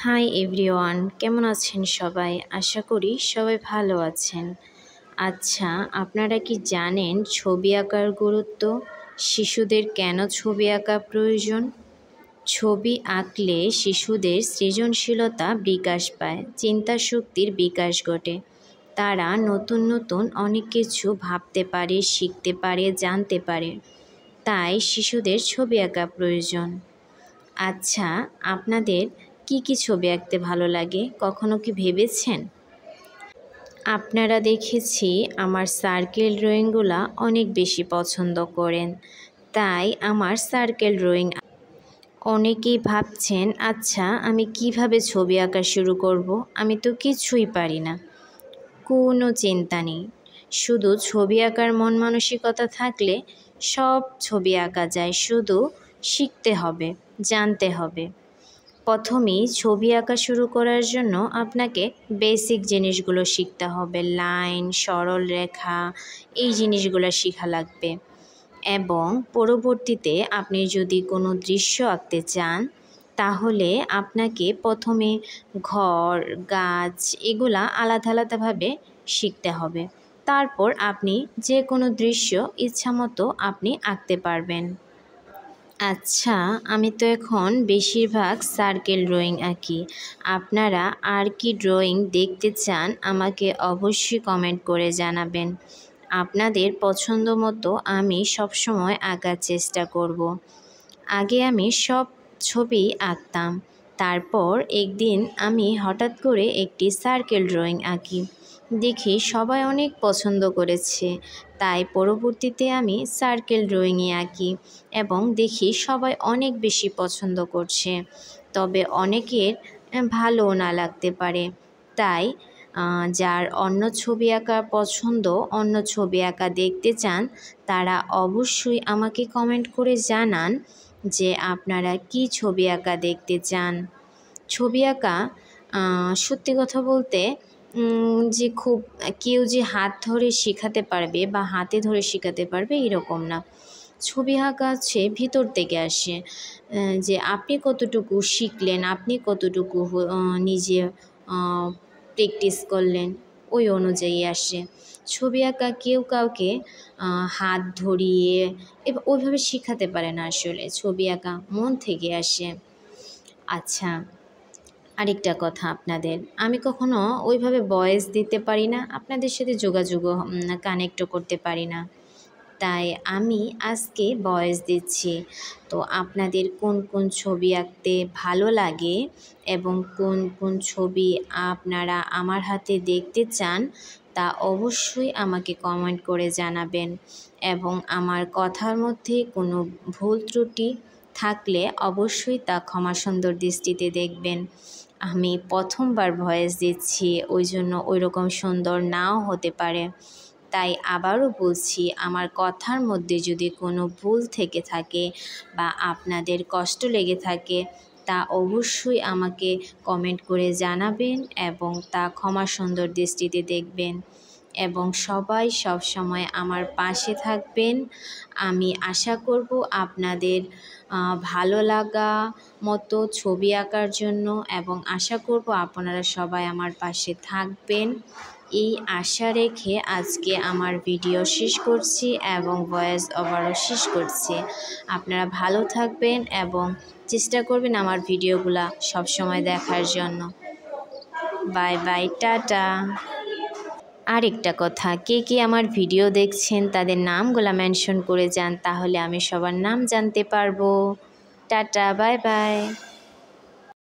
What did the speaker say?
Hi everyone, কেমন আছেন সবাই? আশা করি সবাই ভালো আছেন। আচ্ছা, আপনারা কি জানেন ছবি আঁকার গুরুত্ব? শিশুদের কেন ছবি আঁকা প্রয়োজন? ছবি আঁকলে শিশুদের সৃজনশীলতা বিকাশ পায়, চিন্তা শক্তির বিকাশ ঘটে। তারা নতুন নতুন অনেক কিছু ভাবতে পারে, শিখতে পারে, জানতে পারে। তাই শিশুদের ছবি আঁকা প্রয়োজন। আচ্ছা, আপনাদের কি ছবি আঁকতে ভালো লাগে? কখনো কি ভেবেছেন? আপনারা দেখেছি আমার সার্কেল ড্রয়িংগুলো অনেক বেশি পছন্দ করেন, তাই আমার সার্কেল ড্রয়িং। অনেকেই ভাবছেন, আচ্ছা আমি কিভাবে ছবি আঁকা শুরু করব? আমি তো কিছুই পারি না। কোনো চিন্তা নেই, শুধু ছবি আঁকার মন মানসিকতা থাকলে সব ছবি আঁকা যায়। শুধু শিখতে হবে, জানতে হবে। প্রথমেই ছবি আঁকা শুরু করার জন্য আপনাকে বেসিক জিনিসগুলো শিখতে হবে। লাইন, সরল রেখা, এই জিনিসগুলো শেখা লাগবে। এবং পরবর্তীতে আপনি যদি কোনো দৃশ্য আঁকতে চান, তাহলে আপনাকে প্রথমে ঘর, গাছ এগুলা আলাদা আলাদাভাবে শিখতে হবে। তারপর আপনি যে কোনো দৃশ্য ইচ্ছামতো আপনি আঁকতে পারবেন। আচ্ছা, আমি তো এখন বেশিরভাগ সার্কেল ড্রয়িং আঁকি। আপনারা আর কি ড্রয়িং দেখতে চান আমাকে অবশ্যই কমেন্ট করে জানাবেন। আপনাদের পছন্দ মতো আমি সবসময় আঁকার চেষ্টা করব। আগে আমি সব ছবি আঁকতাম, তারপর একদিন আমি হঠাৎ করে একটি সার্কেল ড্রয়িং আঁকি। দেখি সবাই অনেক পছন্দ করেছে, তাই পরবর্তীতে আমি সার্কেল ড্রয়িংই আঁকি এবং দেখি সবাই অনেক বেশি পছন্দ করছে। তবে অনেকের ভালোও না লাগতে পারে, তাই যার অন্য ছবি আঁকা পছন্দ, অন্য ছবি আঁকা দেখতে চান, তারা অবশ্যই আমাকে কমেন্ট করে জানান যে আপনারা কি ছবি আঁকা দেখতে চান। ছবি আঁকা সত্যি কথা বলতে যে খুব কেউ যে হাত ধরে শেখাতে পারবে বা হাতে ধরে শেখাতে পারবে এরকম না। ছবি আঁকা হচ্ছে ভিতর থেকে আসে, যে আপনি কতটুকু শিখলেন, আপনি কতটুকু নিজে প্র্যাকটিস করলেন, ওই অনুযায়ী আসে। ছবি আঁকা কেউ কাউকে হাত ধরিয়ে ওইভাবে শেখাতে পারে না। আসলে ছবি আঁকা মন থেকে আসে। আচ্ছা, আরেকটা কথা আপনাদের, আমি কখনো ওইভাবে ভয়েস দিতে পারি না, আপনাদের সাথে যোগাযোগও কানেক্টও করতে পারি না, তাই আমি আজকে ভয়েস দিচ্ছি। তো আপনাদের কোন কোন ছবি আঁকতে ভালো লাগে এবং কোন কোন ছবি আপনারা আমার হাতে দেখতে চান, তা অবশ্যই আমাকে কমেন্ট করে জানাবেন। এবং আমার কথার মধ্যে কোনো ভুল ত্রুটি থাকলে অবশ্যই তা ক্ষমা সুন্দর দৃষ্টিতে দেখবেন। আমি প্রথমবার ভয়েস দিচ্ছি, ওই জন্য ওইরকম সুন্দর নাও হতে পারে। তাই আবারও বলছি, আমার কথার মধ্যে যদি কোনো ভুল থেকে থাকে বা আপনাদের কষ্ট লেগে থাকে, তা অবশ্যই আমাকে কমেন্ট করে জানাবেন এবং তা ক্ষমা সুন্দর দৃষ্টিতে দেখবেন। এবং সবাই সব সময় আমার পাশে থাকবেন। আমি আশা করব আপনাদের ভালো লাগা মতো ছবি আঁকার জন্য, এবং আশা করব আপনারা সবাই আমার পাশে থাকবেন। এই আশা রেখে আজকে আমার ভিডিও শেষ করছি এবং ভয়েস ওভারও শেষ করছি। আপনারা ভালো থাকবেন এবং চেষ্টা করবেন আমার ভিডিওগুলা সবসময় দেখার জন্য। Bye bye, tata. আরেকটা কথা, কে কে আমার ভিডিও দেখছেন তাদের নামগুলা মেনশন করে যান, তাহলে আমি সবার নাম জানতে পারবো। Tata, bye bye.